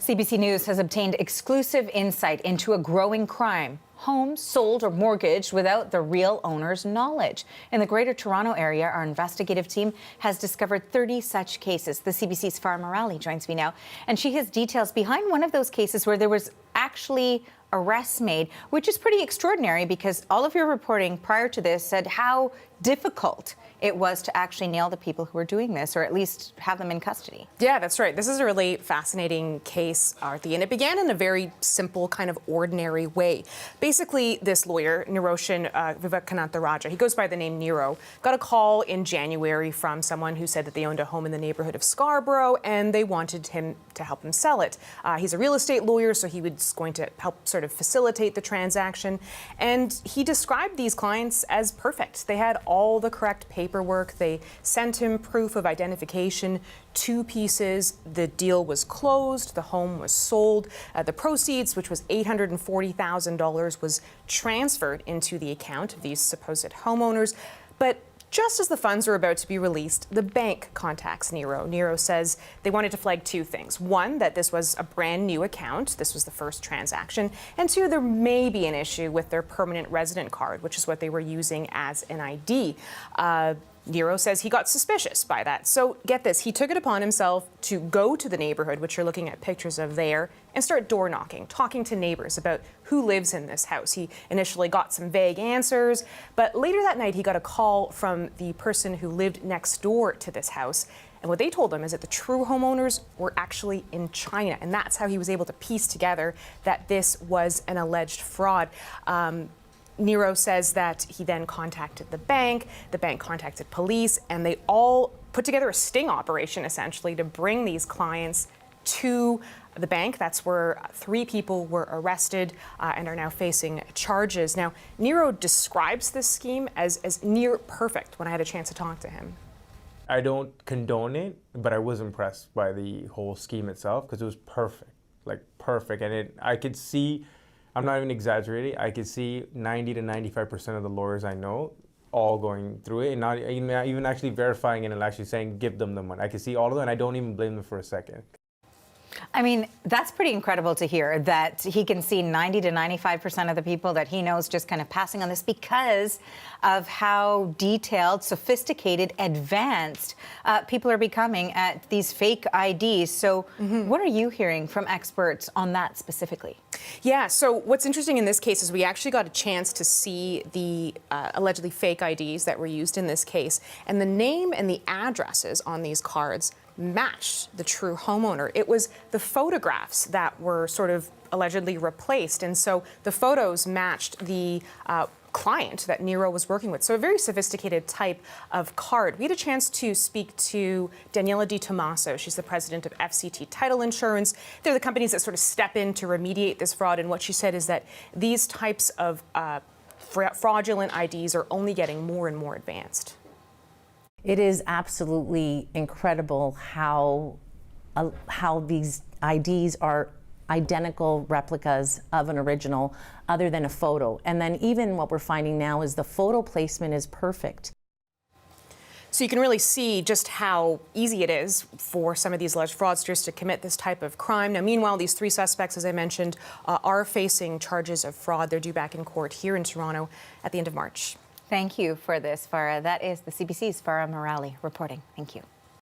CBC News has obtained exclusive insight into a growing crime. Homes sold or mortgaged without the real owner's knowledge. In the Greater Toronto Area, our investigative team has discovered 30 such cases. The CBC's Farah Morali joins me now, and she has details behind one of those cases where there was actually arrests made, which is pretty extraordinary because all of your reporting prior to this said how difficult it was to actually nail the people who were doing this, or at least have them in custody. Yeah, that's right. This is a really fascinating case, Arthi, and it began in a very simple, kind of ordinary way. Basically, this lawyer, Niroshan Vivekananda Raja, he goes by the name Niro, got a call in January from someone who said that they owned a home in the neighborhood of Scarborough and they wanted him to help them sell it. He's a real estate lawyer, so he was going to help sort of facilitate the transaction. And he described these clients as perfect. They had all the correct paperwork. They sent him proof of identification, 2 pieces. The deal was closed. The home was sold. The proceeds, which was $840,000, was transferred into the account of these supposed homeowners. But just as the funds were about to be released, the bank contacts Niro. Niro says they wanted to flag 2 things. 1, that this was a brand new account. This was the first transaction. And 2, there may be an issue with their permanent resident card, which is what they were using as an ID. Niro says he got suspicious by that. So get this, he took it upon himself to go to the neighborhood, which you're looking at pictures of there, and start door knocking, talking to neighbors about who lives in this house. He initially got some vague answers, but later that night he got a call from the person who lived next door to this house. And what they told him is that the true homeowners were actually in China. And that's how he was able to piece together that this was an alleged fraud. Niro says that he then contacted the bank contacted police, and they all put together a sting operation, essentially, to bring these clients to the bank. That's where 3 people were arrested and are now facing charges. Now, Niro describes this scheme as near perfect when I had a chance to talk to him. I don't condone it, but I was impressed by the whole scheme itself because it was perfect, like perfect. And I could see, I'm not even exaggerating, I could see 90 to 95% of the lawyers I know all going through it and not even actually verifying it and actually saying, give them the money. I could see all of them, and I don't even blame them for a second. I mean, that's pretty incredible to hear that he can see 90 to 95% of the people that he knows just kind of passing on this because of how detailed, sophisticated, advanced people are becoming at these fake IDs. So what are you hearing from experts on that specifically? Yeah, so what's interesting in this case is we actually got a chance to see the allegedly fake IDs that were used in this case, and the name and the addresses on these cards matched the true homeowner. It was the photographs that were sort of allegedly replaced, and so the photos matched the client that Niro was working with. So a very sophisticated type of card. We had a chance to speak to Daniela Di Tommaso. She's the president of FCT Title Insurance. They're the companies that sort of step in to remediate this fraud, and what she said is that these types of fraudulent IDs are only getting more and more advanced. It is absolutely incredible how these IDs are identical replicas of an original other than a photo. And then even what we're finding now is the photo placement is perfect. So you can really see just how easy it is for some of these alleged fraudsters to commit this type of crime. Now, meanwhile, these 3 suspects, as I mentioned, are facing charges of fraud. They're due back in court here in Toronto at the end of March. Thank you for this, Farah. That is the CBC's Farah Morali reporting. Thank you.